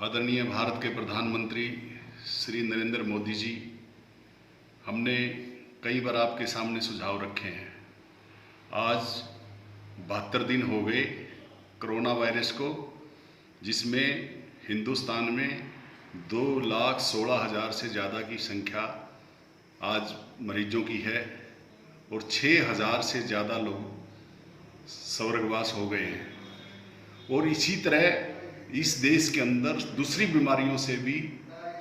आदरणीय भारत के प्रधानमंत्री श्री नरेंद्र मोदी जी, हमने कई बार आपके सामने सुझाव रखे हैं। आज 72 दिन हो गए कोरोना वायरस को, जिसमें हिंदुस्तान में 2,16,000 से ज़्यादा की संख्या आज मरीजों की है और 6,000 से ज़्यादा लोग स्वर्गवास हो गए हैं। और इसी तरह इस देश के अंदर दूसरी बीमारियों से भी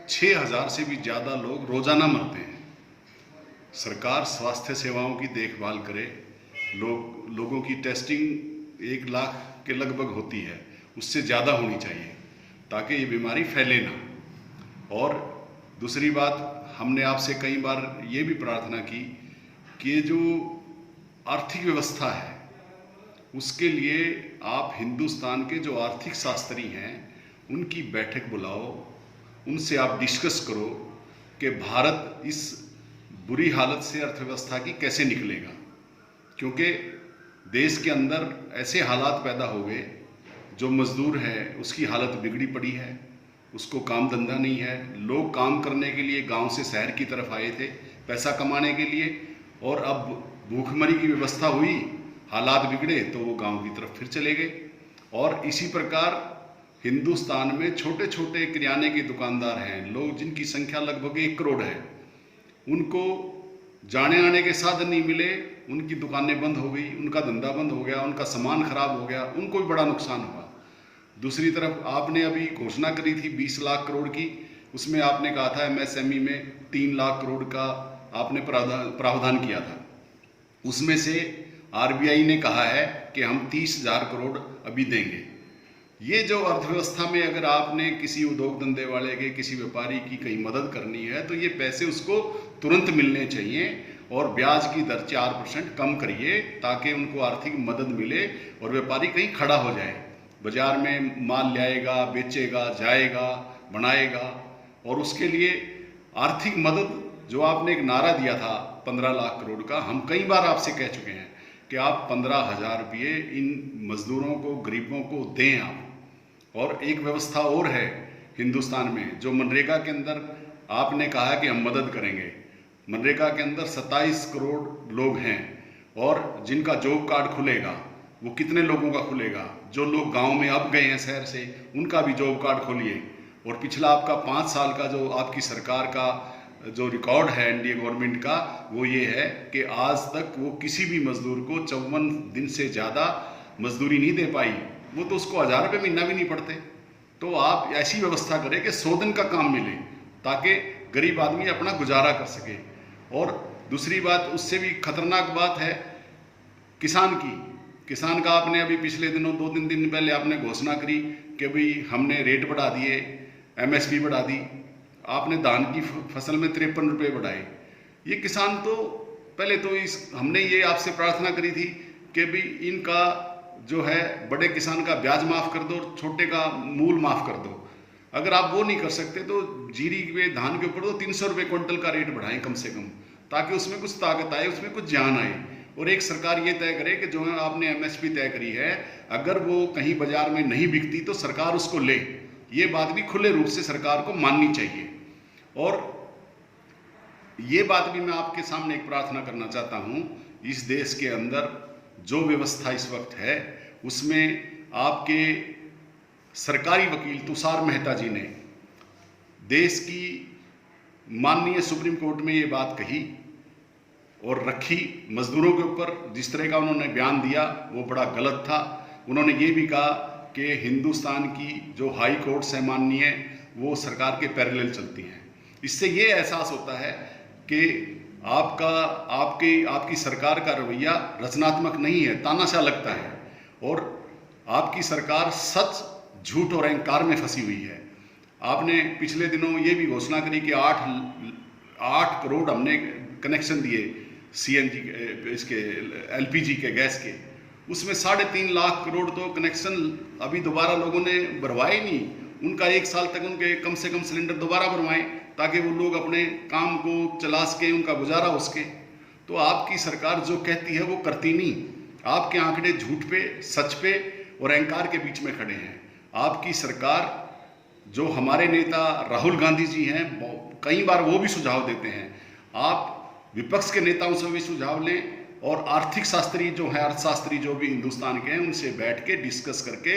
6,000 से भी ज़्यादा लोग रोज़ाना मरते हैं। सरकार स्वास्थ्य सेवाओं की देखभाल करे, लोगों की टेस्टिंग 1 लाख के लगभग होती है, उससे ज़्यादा होनी चाहिए ताकि ये बीमारी फैले ना। और दूसरी बात, हमने आपसे कई बार ये भी प्रार्थना की कि जो आर्थिक व्यवस्था है उसके लिए आप हिंदुस्तान के जो आर्थिक शास्त्री हैं उनकी बैठक बुलाओ, उनसे आप डिस्कस करो कि भारत इस बुरी हालत से अर्थव्यवस्था की कैसे निकलेगा। क्योंकि देश के अंदर ऐसे हालात पैदा हो गए, जो मजदूर है उसकी हालत बिगड़ी पड़ी है, उसको काम धंधा नहीं है। लोग काम करने के लिए गांव से शहर की तरफ आए थे पैसा कमाने के लिए, और अब भूखमरी की व्यवस्था हुई, हालात बिगड़े तो वो गांव की तरफ फिर चले गए। और इसी प्रकार हिंदुस्तान में छोटे छोटे किराने के दुकानदार हैं, लोग जिनकी संख्या लगभग 1 करोड़ है, उनको जाने आने के साधन नहीं मिले, उनकी दुकानें बंद हो गई, उनका धंधा बंद हो गया, उनका सामान खराब हो गया, उनको भी बड़ा नुकसान हुआ। दूसरी तरफ आपने अभी घोषणा करी थी 20 लाख करोड़ की, उसमें आपने कहा था MSME में 3 लाख करोड़ का आपने प्रावधान किया था। उसमें से RBI ने कहा है कि हम 30,000 करोड़ अभी देंगे। ये जो अर्थव्यवस्था में अगर आपने किसी उद्योग धंधे वाले के, किसी व्यापारी की कहीं मदद करनी है तो ये पैसे उसको तुरंत मिलने चाहिए, और ब्याज की दर 4% कम करिए ताकि उनको आर्थिक मदद मिले और व्यापारी कहीं खड़ा हो जाए, बाजार में माल लाएगा, बेचेगा, जाएगा, बनाएगा। और उसके लिए आर्थिक मदद, जो आपने एक नारा दिया था 15 लाख करोड़ का, हम कई बार आपसे कह चुके हैं कि आप 15,000 रुपये इन मजदूरों को, गरीबों को दें आप। और एक व्यवस्था और है हिंदुस्तान में, जो मनरेगा के अंदर आपने कहा कि हम मदद करेंगे। मनरेगा के अंदर 27 करोड़ लोग हैं, और जिनका जॉब कार्ड खुलेगा वो कितने लोगों का खुलेगा? जो लोग गांव में अब गए हैं शहर से, उनका भी जॉब कार्ड खोलिए। और पिछला आपका 5 साल का जो आपकी सरकार का जो रिकॉर्ड है NDA गवर्नमेंट का, वो ये है कि आज तक वो किसी भी मजदूर को 54 दिन से ज़्यादा मजदूरी नहीं दे पाई। वो तो उसको 1,000 रुपये महीना भी नहीं पड़ते। तो आप ऐसी व्यवस्था करें कि 100 दिन का काम मिले ताकि गरीब आदमी अपना गुजारा कर सके। और दूसरी बात, उससे भी खतरनाक बात है किसान की। किसान का आपने अभी पिछले दिनों 2-3 दिन पहले आपने घोषणा करी कि भाई हमने रेट बढ़ा दिए, MSP बढ़ा दी। आपने धान की फसल में 53 रुपये बढ़ाए। ये किसान तो पहले तो हमने ये आपसे प्रार्थना करी थी कि भाई इनका जो है बड़े किसान का ब्याज माफ़ कर दो और छोटे का मूल माफ़ कर दो। अगर आप वो नहीं कर सकते तो जीरी पे, धान के ऊपर तो 300 रुपये क्विंटल का रेट बढ़ाएं कम से कम, ताकि उसमें कुछ ताकत आए, उसमें कुछ जान आए। और एक सरकार ये तय करे कि जो है आपने MSP तय करी है, अगर वो कहीं बाजार में नहीं बिकती तो सरकार उसको ले। ये बात भी खुले रूप से सरकार को माननी चाहिए। और ये बात भी मैं आपके सामने एक प्रार्थना करना चाहता हूँ, इस देश के अंदर जो व्यवस्था इस वक्त है उसमें आपके सरकारी वकील तुषार मेहता जी ने देश की माननीय सुप्रीम कोर्ट में ये बात कही और रखी। मजदूरों के ऊपर जिस तरह का उन्होंने बयान दिया वो बड़ा गलत था। उन्होंने ये भी कहा कि हिंदुस्तान की जो हाई कोर्ट्स है माननीय, वो सरकार के पैरेलल चलती हैं। इससे ये एहसास होता है कि आपकी सरकार का रवैया रचनात्मक नहीं है, तानाशाह लगता है, और आपकी सरकार सच, झूठ और अहंकार में फंसी हुई है। आपने पिछले दिनों ये भी घोषणा करी कि 8 करोड़ हमने कनेक्शन दिए CNG इसके LPG के गैस के, उसमें 3.5 लाख करोड़ तो कनेक्शन अभी दोबारा लोगों ने भरवाए नहीं। उनका 1 साल तक उनके कम से कम सिलेंडर दोबारा भरवाएं ताकि वो लोग अपने काम को चला सके, उनका गुजारा हो सके। तो आपकी सरकार जो कहती है वो करती नहीं। आपके आंकड़े झूठ पे, सच पे और अहंकार के बीच में खड़े हैं। आपकी सरकार जो हमारे नेता राहुल गांधी जी हैं, कई बार वो भी सुझाव देते हैं। आप विपक्ष के नेताओं से भी सुझाव लें और आर्थिक शास्त्री जो हैं, अर्थशास्त्री जो भी हिंदुस्तान के हैं, उनसे बैठ के डिस्कस करके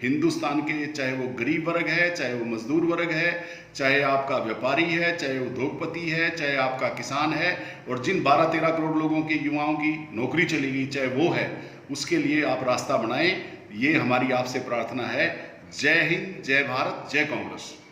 हिंदुस्तान के, चाहे वो गरीब वर्ग है, चाहे वो मजदूर वर्ग है, चाहे आपका व्यापारी है, चाहे उद्योगपति है, चाहे आपका किसान है, और जिन 12-13 करोड़ लोगों की, युवाओं की नौकरी चली गई, चाहे वो है, उसके लिए आप रास्ता बनाएं। ये हमारी आपसे प्रार्थना है। जय हिंद, जय भारत, जय कांग्रेस।